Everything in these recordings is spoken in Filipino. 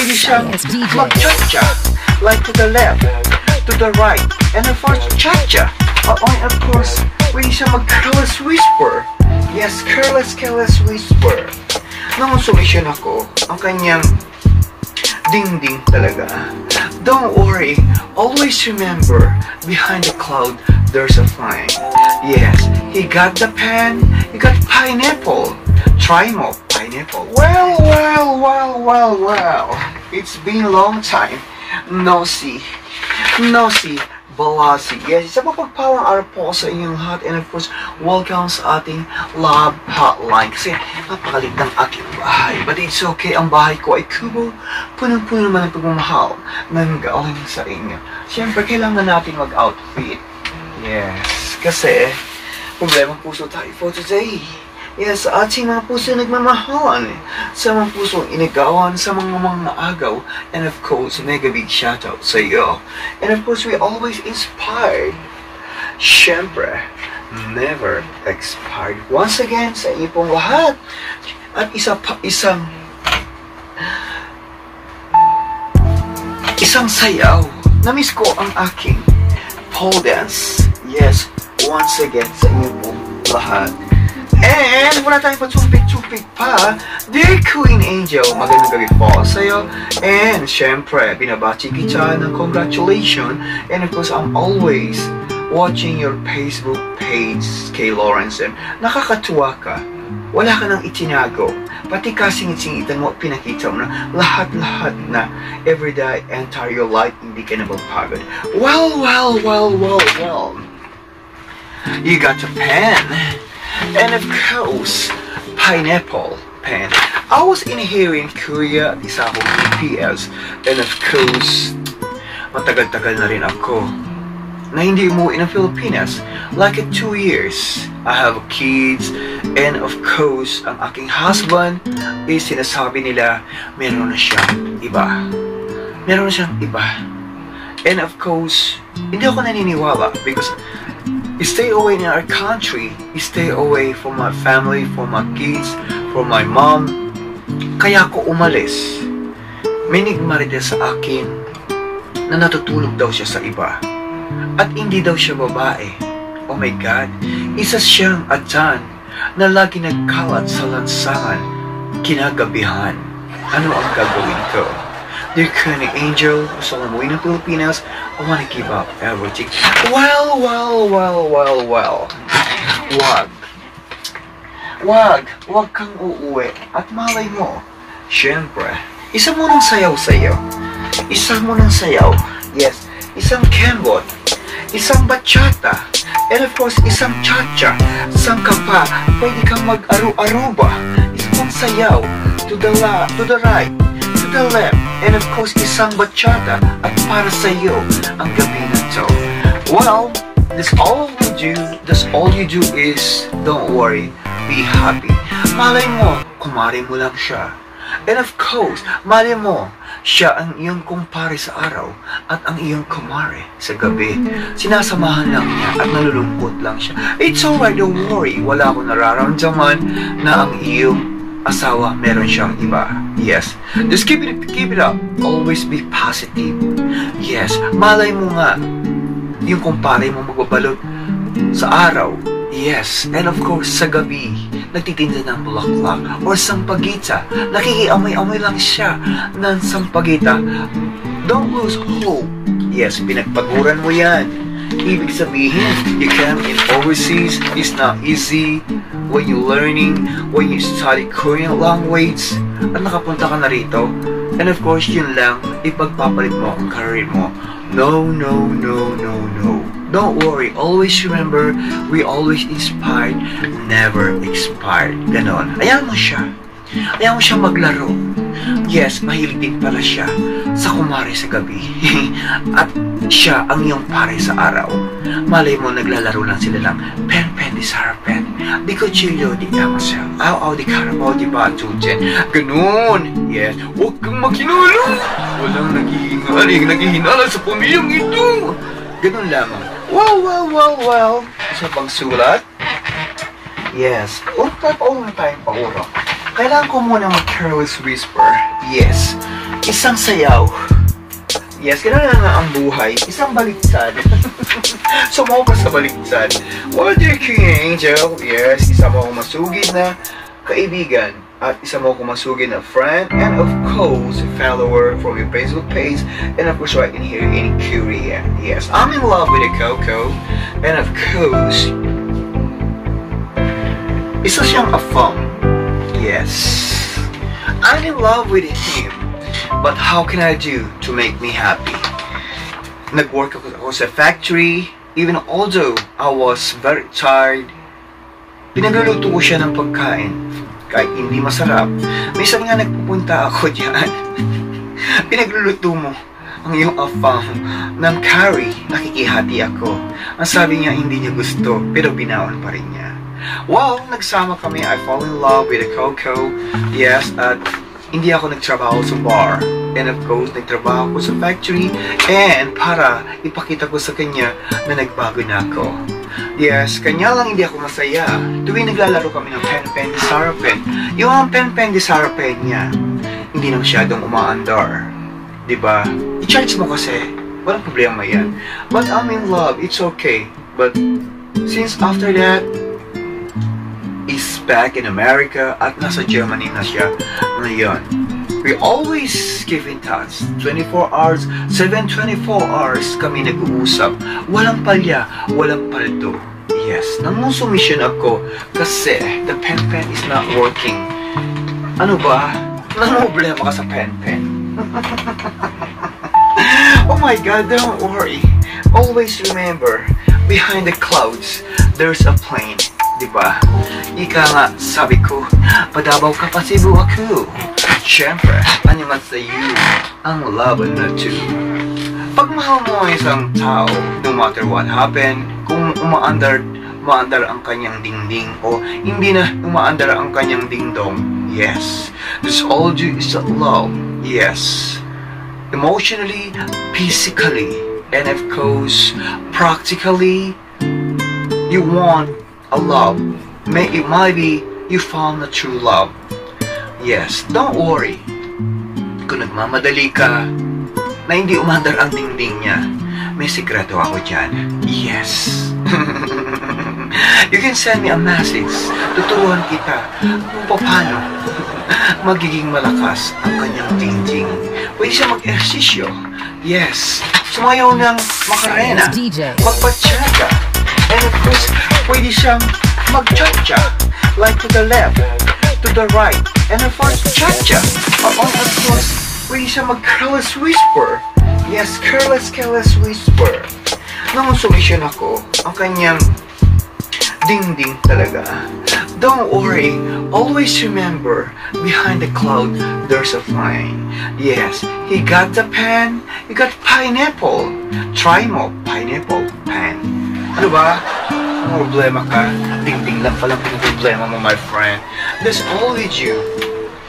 pwede siyang mag-cha-cha. Like to the left, to the right, and of course, cha-cha. And of course, pwede siyang mag-careless whisper. Yes, careless whisper. Nangonsolusyon ako ang kanyang ding-ding talaga. Don't worry, always remember, behind the cloud, there's a flying. Yes, he got the pen, he got pineapple. Try mo, pineapple. Well. It's been a long time. No see. Balasi. Yes, isa mapagpalang araw po sa inyong lahat, and of course, welcome sa ating love hotline. Kasi napakalit ng aking bahay. But it's okay, ang bahay ko ay kubo. Punong-puno naman ang pagmamahal ng galing sa inyo. Siyempre, kailangan natin mag-outfit. Yes, kasi problema puso tayo for today. Yes, sa ating mga puso nagmamahalan, sa mga pusong inagawan, sa mga agaw, and of course, mega big shoutout sa iyo. And of course, we always inspired. Siyempre, never expired. Once again, sa inyo pong lahat, at isang sayaw. Namiss ko ang aking pole dance. Yes, once again, sa inyo pong lahat. And wala tayong patsupik-tsupik pa. Dear Queen Angel, magandang gabi po sa'yo. And syempre, binabati kita ng congratulations. And of course, I'm always watching your Facebook page, Kay Lawrence. And nakakatuwa ka. Wala ka nang itinago. Pati kasingit-singitan mo, pinakita mo na lahat-lahat na everyday, entire life, hindi ka na magpagod. Well. You got a pen. And of course, pineapple pen. I was in here in Korea, isa akong BPS. And of course, matagal-tagal na rin ako na hindi umuwi ng Pilipinas. Like 2 years. I have kids. And of course, ang aking husband is sinasabi nila, meron na siyang iba. And of course, hindi ako naniniwala because stay away in our country, stay away from my family, from my kids, from my mom. Kaya ako umalis. May nagmaride sa akin na natutulog daw siya sa iba. At hindi daw siya babae. Oh my God, isa siyang atan na lagi nagkalat sa lansangan kinagabihan. Ano ang gagawin ko? Dear Queen Angel, gusto ko umuwi ng Pilipinas. I wanna give up everything. Well. Wag kang uuwi. At malay mo, syempre, isa mo ng sayaw sa'yo. Yes, isang kembot, isang bachata, and of course, isang cha-cha. Saan ka pa, pwede kang mag-aru-aruba. Isang sayaw, to the right, to the left, and of course, isang bachata. At para sa iyo, ang gabi na to. Well, that's all you do is, don't worry, be happy. Malay mo, kumare mo lang siya. And of course, malay mo, siya ang iyong kumpare sa araw at ang iyong kumare sa gabi. Sinasamahan lang niya at nalulungkot lang siya. It's alright, don't worry. Wala akong nararamdaman na ang iyong asawa meron siyang iba. Yes, just keep it up. Always be positive. Yes, malay mo nga yung kumpare mo magbabalot sa araw. Yes, and of course sa gabi nagtitinda ng bulaklak or sampagita. Nakikiamoy-amoy lang siya ng sampagita. Don't lose hope. Yes, pinagpaguran mo yan. Ibig sabihin, you can in overseas. It's not easy when you're learning, when you study Korean language, at nakapunta ka na rito. And of course, yun lang, ipagpapalit mo ang career mo. No. Don't worry, always remember, we always inspired, never expired. Ganon. Ayaw mo siya maglaro. Yes, mahilig din pala siya sa kumare sa gabi. At siya ang iyong pare sa araw. Malay mo, naglalaro lang sila ng pen, di sarpen. Di ko chilyo, di amasel. Aw, di karabaw, di bato dyan. Ganon. Yes, huwag kang makinulong. Walang naghihinala sa pamilyang ito. Ganon lamang. Well. Isa pang sulat? Yes. Huwag na tayong pauro. Kailangan ko muna mag-careless whisper. Yes. isang sayaw. Yes, ganun na nga ang buhay. Isang baliktad. Sumaw ka sa baliktad. Well, dear King Angel, yes, isa mo akong masugid na kaibigan at isa mo akong masugid na friend and of course, follower from your Facebook page and of course right in here in Korea. Yes, I'm in love with the Coco and of course, isa siyang afam. Yes, I'm in love with him. But how can I do to make me happy? Nag-work ako sa factory, even although I was very tired, pinagluluto ko siya ng pagkain, kahit hindi masarap. Minsan nga nagpupunta ako dyan. Pinagluluto mo ang iyong afam ng curry, nakikihati ako. Ang sabi niya hindi niya gusto, pero binaon pa rin niya. Wow, nagsama kami, I fall in love with the Coco. Yes, at hindi ako nagtrabaho sa bar. And of course, nagtrabaho ko sa factory. And para ipakita ko sa kanya na nagbago na ako. Yes, kanya lang hindi ako masaya. Tuwing naglalaro kami ng pen-pen di Sarapen, yung pen-pen di Sarapen niya, hindi na masyadong umaandar. Diba? I-charge mo kasi. Walang problema yan. But I'm in love, it's okay. But since after that, is back in America at nasa Germany na siya ngayon. We always keep in touch. 24 hours, 724 hours kami nag-uusap. Walang palya, walang paldo. Yes, nangusumisyon ako kasi the pen-pen is not working. Ano ba? Namumblema ka sa pen-pen. Oh my God, don't worry. Always remember, behind the clouds, there's a plane. Diba? Ika nga, sabi ko, padabaw ka pa Cebu ako. Siyempre, ano nga sa iyo, ang laban na to. Pag mahal mo ang isang tao, no matter what happen, kung umaandar ang kanyang dingding o hindi na umaandar ang kanyang dingdong, yes, that's all you is love, yes. Emotionally, physically, and of course, practically, you want a love. Maybe you found a true love. Yes, don't worry. Kung nagmamadali ka na hindi umandar ang dingding niya, may sikreto ako dyan. Yes. You can send me a message. Tuturuan kita kung paano magiging malakas ang kanyang dingding. Pwede siya mag-ehersisyo. Yes. Sumayaw ng Macarena. Magpatsyaka. And of course, pwede siyang mag-cha-cha, like to the left, to the right, and of course, cha-cha. Or of course, pwede siyang mag-careless whisper. Yes, careless whisper. Nung solusyon ako, ang kanyang ding-ding talaga. Don't worry, always remember, behind the cloud, there's a flame. Yes, he got the pen, he got pineapple. Try mo, pineapple, pen. Ano ba? Problema ka? Ding-ding lang palang problema mo, my friend. That's all with you.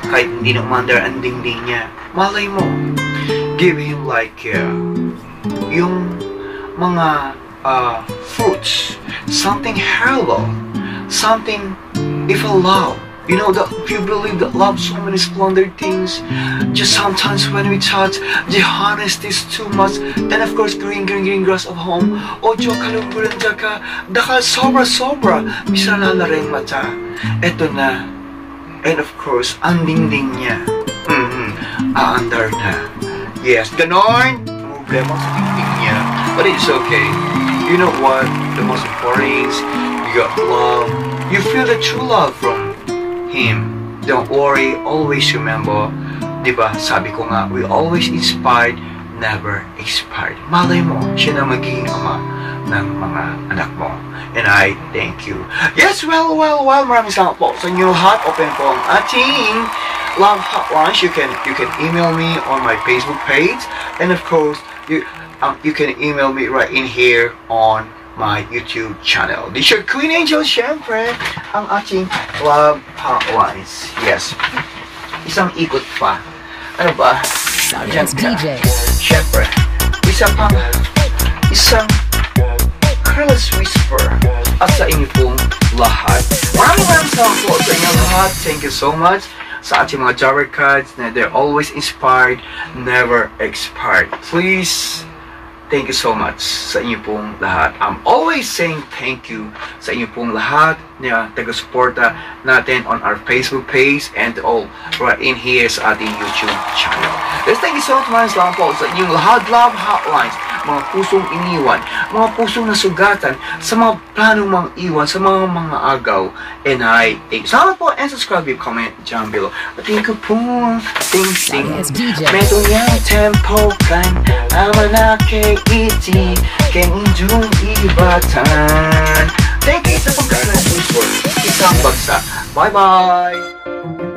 Kahit hindi na umandar ang ding-ding niya, malay mo. Give him like, yung mga fruits. Something hello. Something, if a love. You know that if you believe that love so many splendid things, just sometimes when we touch, the honesty is too much. Then of course, green grass of home. Ojo kalunggulan ka, dakal sobra, bisa lalare mata. Eto na. And of course, ang dingding niya. Aandar na. Yes, ganon. Problema sa dingding niya. But it's okay. You know what? The most important is, you got love. You feel the true love from him. Don't worry, always remember, diba, sabi ko nga, we always inspired, never expired. Malay mo, siya na magiging ama ng mga anak mo. And I thank you. Yes, well, maraming salamat po sa inyo lahat. Open po ang ating love hotline. You can email me on my Facebook page. And of course, you can email me right in here on my YouTube channel. This is your Queen Angel, syempre, ang ating love hotlines. Yes. Isang ikot pa. Ano ba? DJ. Syempre. Isang careless whisper at sa inyo pong lahat. Maraming salamat po sa inyo lahat. Thank you so much. sa ating mga Jabber Cards na they're always inspired, never expired. Please, thank you so much sa inyo pong lahat. I'm always saying thank you sa inyo pong lahat na taga-suporta natin on our Facebook page and all right in here sa ating YouTube channel. Let's thank you so much lang po sa inyong lahat love hotlines, mga pusong iniwan, mga pusong nasugatan sa mga planong mga iwan, sa mga agaw. And I thank you so much po and subscribe, comment down below. At thank you po, sing-sing. Meron niyang tempo kan, ama na kay iti, kay inyong ibatan. Thank you sa pagkakas for isang bagsak. Bye-bye!